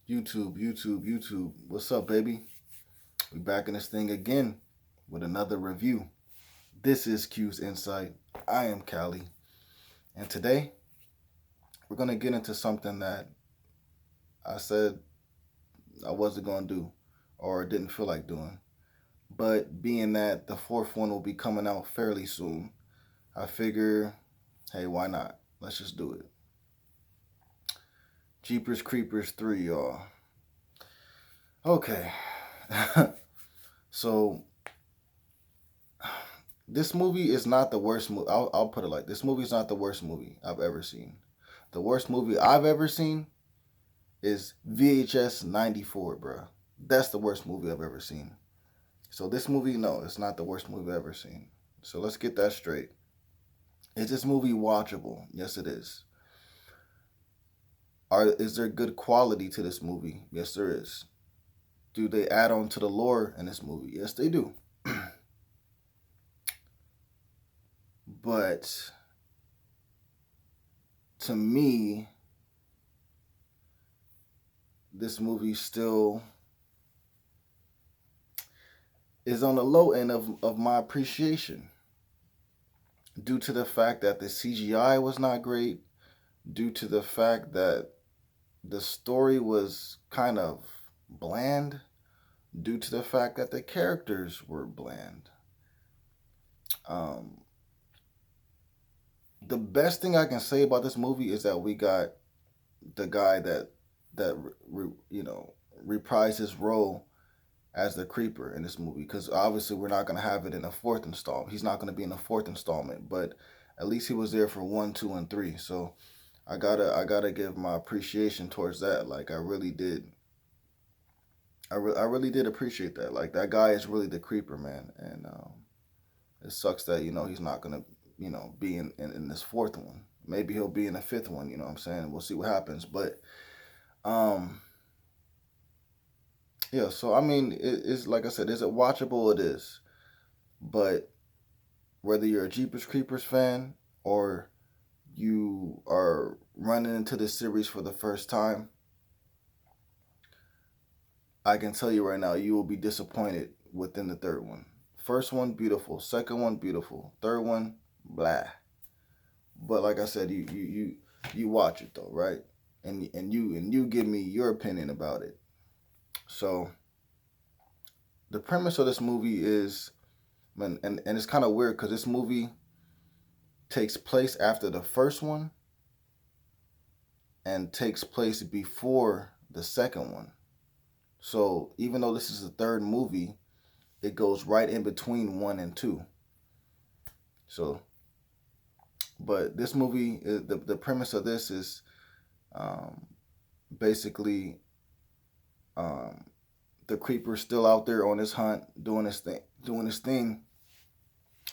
YouTube. What's up, baby? We back in this thing again with another review. This is Q's Insight. I am Callie. And today, we're going to get into something that I said I wasn't going to do or didn't feel like doing. But being that the fourth one will be coming out fairly soon, I figure, hey, why not? Let's just do it. Jeepers Creepers 3, y'all. Okay. So this movie is not the worst movie. I'll put it like this movie is not the worst movie I've ever seen. The worst movie I've ever seen is VHS 94, bro. That's the worst movie I've ever seen. So this movie, no, it's not the worst movie I've ever seen. So let's get that straight. Is this movie watchable? Yes, it is. Is there good quality to this movie? Yes, there is. Do they add on to the lore in this movie? Yes, they do. But to me, this movie still is on the low end of my appreciation due to the fact that the CGI was not great, due to the fact that the story was kind of bland, due to the fact that the characters were bland. Um, the best thing I can say about this movie is that we got the guy that reprised his role as the creeper in this movie, because obviously we're not going to have it in a fourth installment. He's not going to be in a fourth installment, but at least he was there for 1, 2, and 3. So I gotta give my appreciation towards that. Like I really did. I really did appreciate that. Like that guy is really the creeper, man, and it sucks that he's not gonna be in this fourth one. Maybe he'll be in the fifth one. You know what I'm saying? We'll see what happens. But um, yeah. So I mean, it's like I said, is it watchable? It is. But whether you're a Jeepers Creepers fan or you are running into this series for the first time, I can tell you right now, you will be disappointed within the third one. First one, beautiful. Second one, beautiful. Third one, blah. But like I said, you watch it though, right? And you give me your opinion about it. So the premise of this movie is, and it's kind of weird because this movie takes place after the first one and takes place before the second one. So even though this is the third movie, it goes right in between 1 and 2. So, but this movie, the premise of this is basically the creeper's still out there on his hunt, doing his thing.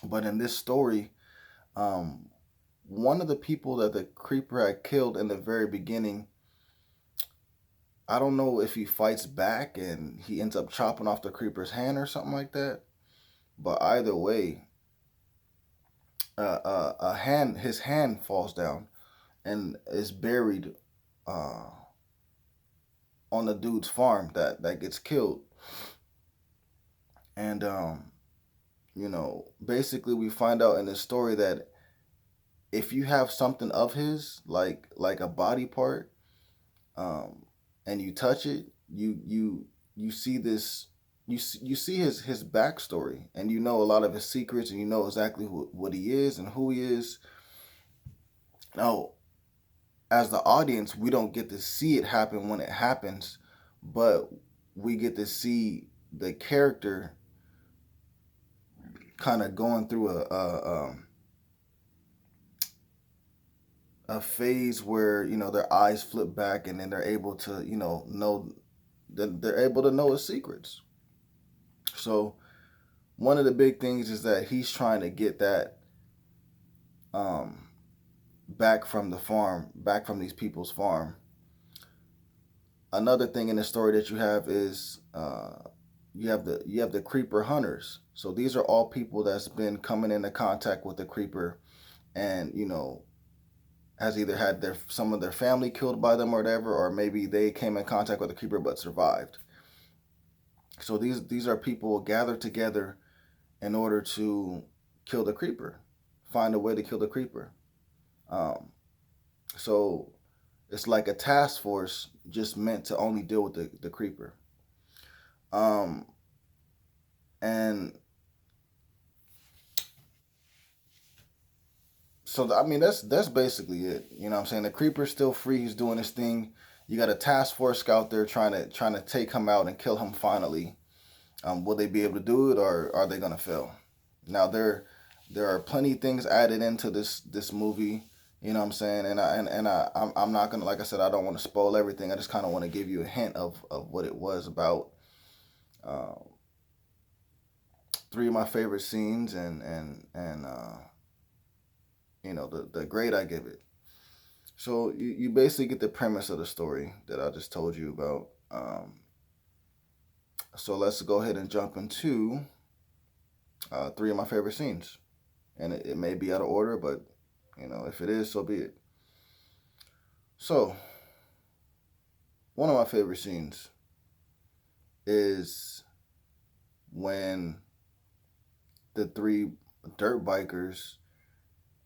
But in this story, one of the people that the creeper had killed in the very beginning, I don't know if he fights back and he ends up chopping off the creeper's hand or something like that. But either way, his hand falls down and is buried on the dude's farm that gets killed. And basically we find out in this story that if you have something of his, like a body part, and you touch it, you see this, you see his backstory, and you know a lot of his secrets, and you know exactly what he is and who he is. Now, as the audience, we don't get to see it happen when it happens, but we get to see the character kind of going through a phase where their eyes flip back, and then they're able to know that they're able to know his secrets. So one of the big things is that he's trying to get that back from the farm, back from these people's farm. Another thing in the story that you have is you have the creeper hunters. So these are all people that's been coming into contact with the creeper, and has either had some of their family killed by them or whatever, or maybe they came in contact with the creeper but survived. So these are people gathered together in order to kill the creeper, find a way to kill the creeper. Um, so it's like a task force just meant to only deal with the creeper. Um, and so I mean that's basically it. You know what I'm saying? The creeper's still free. He's doing his thing. You got a task force out there trying to take him out and kill him finally. Will they be able to do it, or are they gonna fail? Now there are plenty of things added into this movie. You know what I'm saying? I'm not gonna, like I said, I don't want to spoil everything. I just kind of want to give you a hint of what it was about. Um, Three of my favorite scenes, and the grade I give it. So you basically get the premise of the story that I just told you about. So let's go ahead and jump into three of my favorite scenes, and it may be out of order, but if it is, so be it. So one of my favorite scenes is when the three dirt bikers,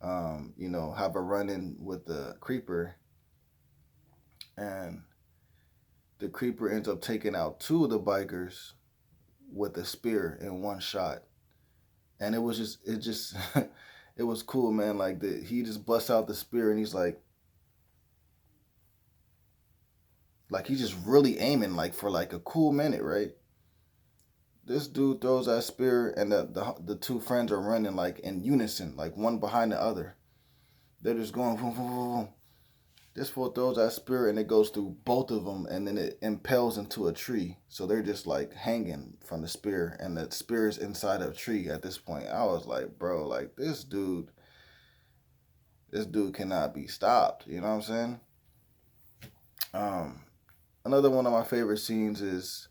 have a run-in with the creeper, and the creeper ends up taking out two of the bikers with a spear in one shot. And it just it was cool, man. Like he just busts out the spear and he's like he's just really aiming like for like a cool minute, right? This dude throws that spear, and the two friends are running like in unison, like one behind the other. They're just going boom, boom, boom, boom. This fool throws that spear and it goes through both of them, and then it impels into a tree. So they're just like hanging from the spear, and the spear is inside of a tree at this point. I was like, bro, like this dude cannot be stopped. You know what I'm saying? Um, Another one of my favorite scenes is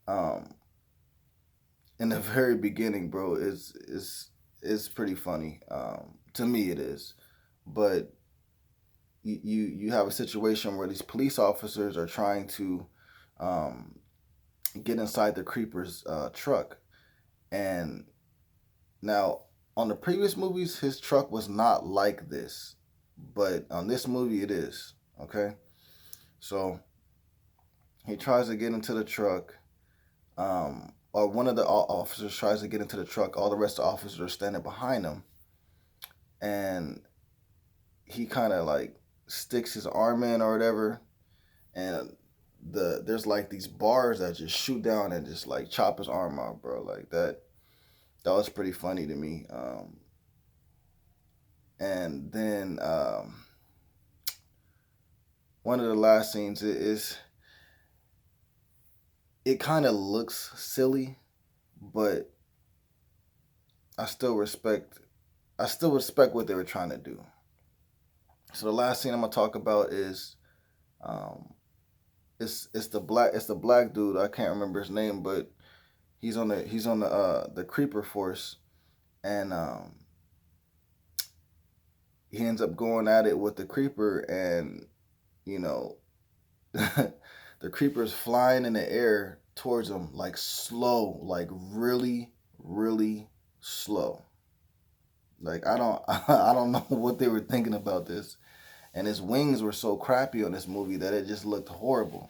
um, in the very beginning, bro. Is pretty funny. To me, it is, but you have a situation where these police officers are trying to um, get inside the creeper's truck, and now on the previous movies, his truck was not like this, but on this movie, it is. Okay, so he tries to get into the truck, or one of the officers tries to get into the truck. All the rest of the officers are standing behind him, and he kind of like sticks his arm in or whatever, and there's like these bars that just shoot down and just like chop his arm off, bro. Like that was pretty funny to me. And then one of the last scenes is it kind of looks silly, but I still respect I still respect what they were trying to do. So the last scene I'm gonna talk about is um, it's the black dude. I can't remember his name, but he's on the creeper force, and he ends up going at it with the creeper, and you know the creeper's flying in the air towards him like slow, like really really slow. Like I don't know what they were thinking about this, and his wings were so crappy on this movie that it just looked horrible.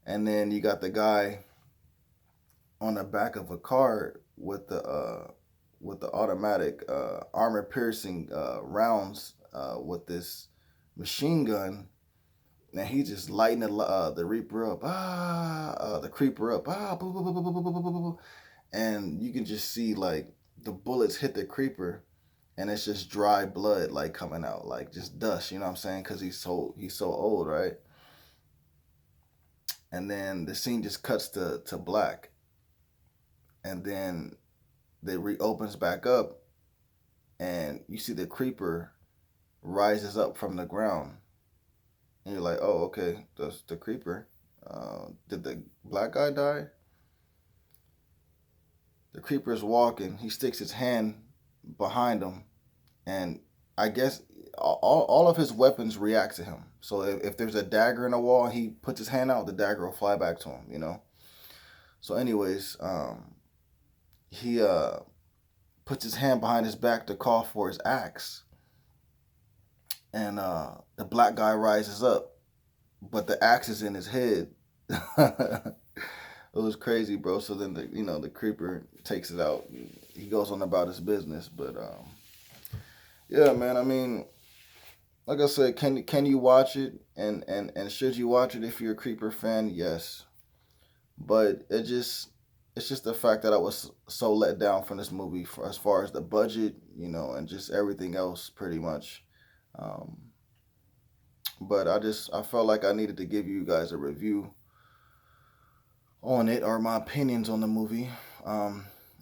And then you got the guy on the back of a car with the automatic armor piercing rounds with this machine gun, and he just lighting the reaper up, the creeper up, boo, boo, boo, boo, boo, boo, boo, boo, boo. And you can just see like the bullets hit the creeper, and it's just dry blood like coming out, like just dust. You know what I'm saying? Because he's so old, right? And then the scene just cuts to black, and then it reopens back up, and you see the creeper rises up from the ground, and you're like, oh, okay, that's the creeper. Did the black guy die? The creeper is walking. He sticks his hand behind him, and I guess all of his weapons react to him. So if there's a dagger in the wall and he puts his hand out, the dagger will fly back to him, you know? So anyways, he puts his hand behind his back to call for his axe. And the black guy rises up, but the axe is in his head. It was crazy, bro. So then the creeper takes it out. He goes on about his business, but yeah, man. I mean, like I said, can you watch it? And should you watch it if you're a creeper fan? Yes, but it's just the fact that I was so let down from this movie for as far as the budget, and just everything else, pretty much. Um, but I felt like I needed to give you guys a review on it, or my opinions on the movie,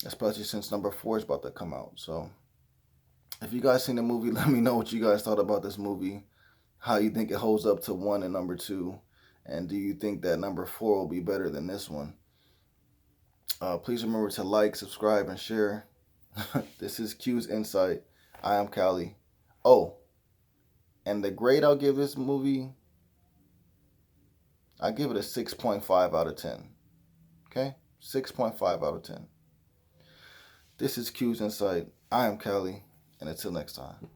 especially since number 4 is about to come out. So if you guys seen the movie, let me know what you guys thought about this movie, how you think it holds up to 1 and number 2, and do you think that number 4 will be better than this one? Please remember to like, subscribe, and share. This is Q's Insight. I am Cali. Oh, and the grade I'll give this movie, I give it a 6.5 out of 10. Okay? 6.5 out of 10. This is Q's Insight. I am Cali, and until next time.